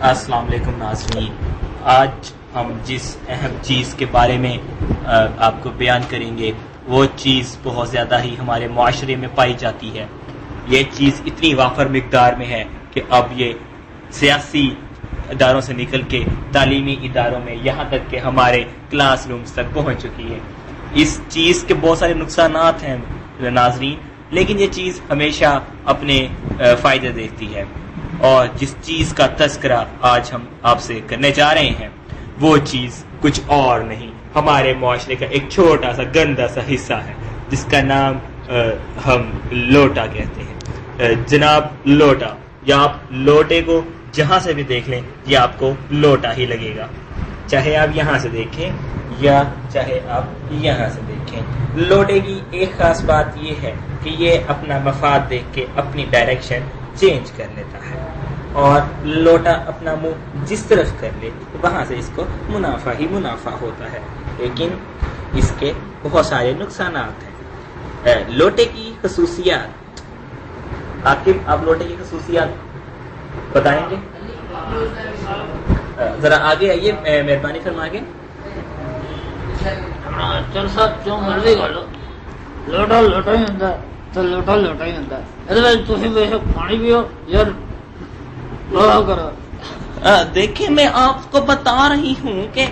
السلام علیکم ناظرین، آج ہم جس اہم چیز کے بارے میں آپ کو بیان کریں گے وہ چیز بہت زیادہ ہی ہمارے معاشرے میں پائی جاتی ہے۔ یہ چیز اتنی وافر مقدار میں ہے کہ اب یہ سیاسی اداروں سے نکل کے تعلیمی اداروں میں، یہاں تک کہ ہمارے کلاس رومز تک پہنچ چکی ہے۔ اس چیز کے بہت سارے نقصانات ہیں ناظرین، لیکن یہ چیز ہمیشہ اپنے فائدے دیکھتی ہے، اور جس چیز کا تذکرہ آج ہم آپ سے کرنے جا رہے ہیں وہ چیز کچھ اور نہیں، ہمارے معاشرے کا ایک چھوٹا سا گندا سا حصہ ہے جس کا نام ہم لوٹا کہتے ہیں۔ جناب لوٹا، یا آپ لوٹے کو جہاں سے بھی دیکھ لیں یہ آپ کو لوٹا ہی لگے گا، چاہے آپ یہاں سے دیکھیں یا چاہے آپ یہاں سے دیکھیں۔ لوٹے کی ایک خاص بات یہ ہے کہ یہ اپنا مفاد دیکھ کے اپنی ڈائریکشن چینج کر لیتا ہے، اور لوٹا اپنا منہ جس طرف کر لے وہاں سے اس کو منافع ہی منافع ہوتا ہے، لیکن اس کے بہت سارے نقصانات ہیں۔ لوٹے کی خصوصیات، آپ لوٹے کی خصوصیات بتائیں گے؟ ذرا آگے آئیے، مہربانی فرما کے۔ چل صاحب جو مرضی کر لو، لوٹا لوٹا ہی ہوتا ہے تو لوٹا لوٹا ہی ہوتا ہے۔ تھی بے شک پانی پیو یار، لوٹا کرو۔ دیکھیں میں آپ کو بتا رہی ہوں کہ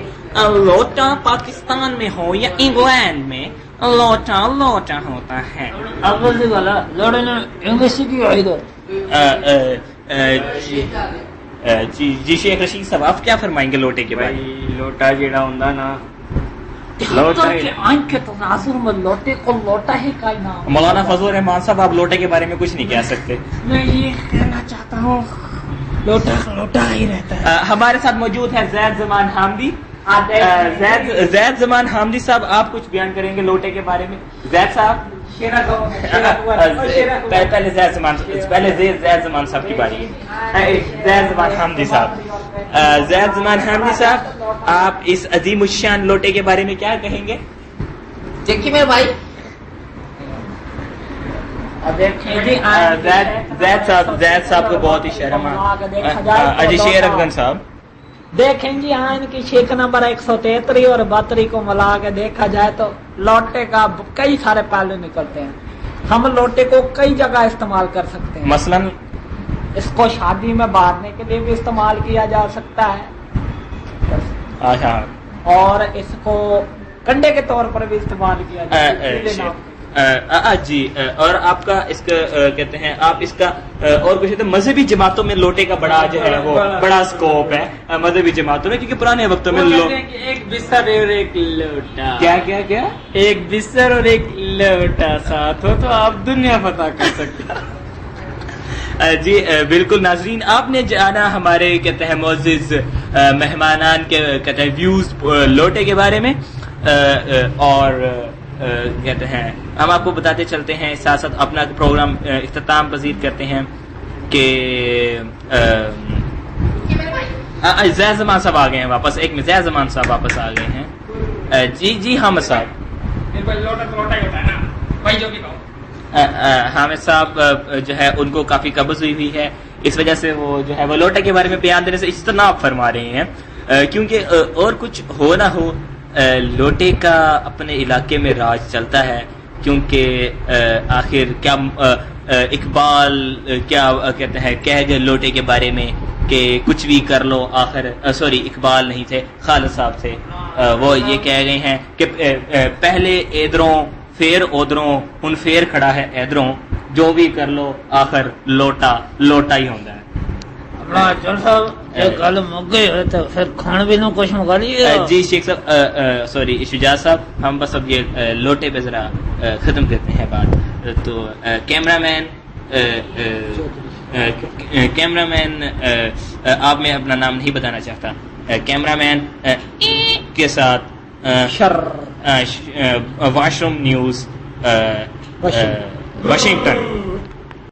لوٹا پاکستان میں ہو یا انگلینڈ میں، لوٹا لوٹا ہوتا ہے۔ اب بولتے والا لوٹے نے انگلش کی آئی تو جی شیخ رشید صاحب، آپ کیا فرمائیں گے لوٹے کے بارے میں؟ لوٹا جیڑا ہوندا نا، آنکھ کے تناظر میں لوٹے کو لوٹا ہی کا نام۔ مولانا فضل الرحمان صاحب، آپ لوٹے کے بارے میں کچھ نہیں کہہ سکتے؟ میں یہ کہنا چاہتا ہوں لوٹا لوٹا ہی رہتا ہے۔ ہمارے ساتھ موجود ہے زید زمان حامدی۔ زید زمان حامدی صاحب، آپ کچھ بیان کریں گے لوٹے کے بارے میں؟ زید صاحب، پہلے زید زمان صاحب کی باری ہے۔ زید زمان حامدی صاحب، زید زمان حامدی صاحب، آپ اس عظیم الشان لوٹے کے بارے میں کیا کہیں گے؟ دیکھیے میرے بھائی، زید صاحب کو بہت ہی شرم ہے۔ شیر افغان صاحب، دیکھیں جی، ہاں ان کی شیک نمبر 133 اور 32 کو ملا کے دیکھا جائے تو لوٹے کا کئی سارے پہلو نکلتے ہیں۔ ہم لوٹے کو کئی جگہ استعمال کر سکتے ہیں، مثلا اس کو شادی میں باندھنے کے لیے بھی استعمال کیا جا سکتا ہے، اور اس کو کنڈے کے طور پر بھی استعمال کیا جا سکتا ہے۔ جی، اور آپ کا اس کا کہتے ہیں، آپ اس کا اور کچھ مذہبی جماعتوں میں لوٹے کا بڑا جو ہے وہ بڑا اسکوپ ہے مذہبی جماعتوں میں، کیونکہ پرانے وقتوں میں ایک بستر اور ایک لوٹا، کیا کیا کیا ایک بستر اور ایک لوٹا ساتھ ہو تو آپ دنیا فتح کر سکتے۔ جی بالکل ناظرین، آپ نے جانا ہمارے کہتے ہیں معزز مہمانان کے کہتے ہیں ویوز لوٹے کے بارے میں، اور کہتے ہیں ہم آپ کو بتاتے چلتے ہیں، ساتھ ساتھ اپنا پروگرام اختتام پذیر کرتے ہیں کہ زید زمان صاحب آ گئے ہیں واپس، ایک میں زید زمان صاحب واپس آ گئے ہیں۔ جی حامد صاحب، حامد صاحب جو ہے ان کو کافی قبض ہوئی ہے، اس وجہ سے وہ جو ہے وہ لوٹے کے بارے میں بیان دینے سے اجتناب فرما رہے ہیں، کیونکہ اور کچھ ہو نہ ہو لوٹے کا اپنے علاقے میں راج چلتا ہے، کیونکہ آخر کیا اقبال کیا کہتے ہیں کہہ گئے لوٹے کے بارے میں کہ کچھ بھی کر لو آخر، سوری اقبال نہیں تھے، خالد صاحب تھے، وہ یہ کہہ گئے ہیں کہ پہلے ایدروں پھر اودروں ہن پھر کھڑا ہے ایدروں، جو بھی کر لو آخر لوٹا لوٹا ہی ہوتا ہے۔ چل صاحب گل مک گئی ہے تو پھر کھان بھی نہ کچھ منگا لیے۔ جی شیخ صاحب، سوری شجاع صاحب، ہم بس اب یہ لوٹے پہ ذرا ختم کرتے ہیں بات، تو کیمرہ مین آپ میں اپنا نام نہیں بتانا چاہتا، کیمرہ مین کے ساتھ واش روم نیوز، واشنگٹن۔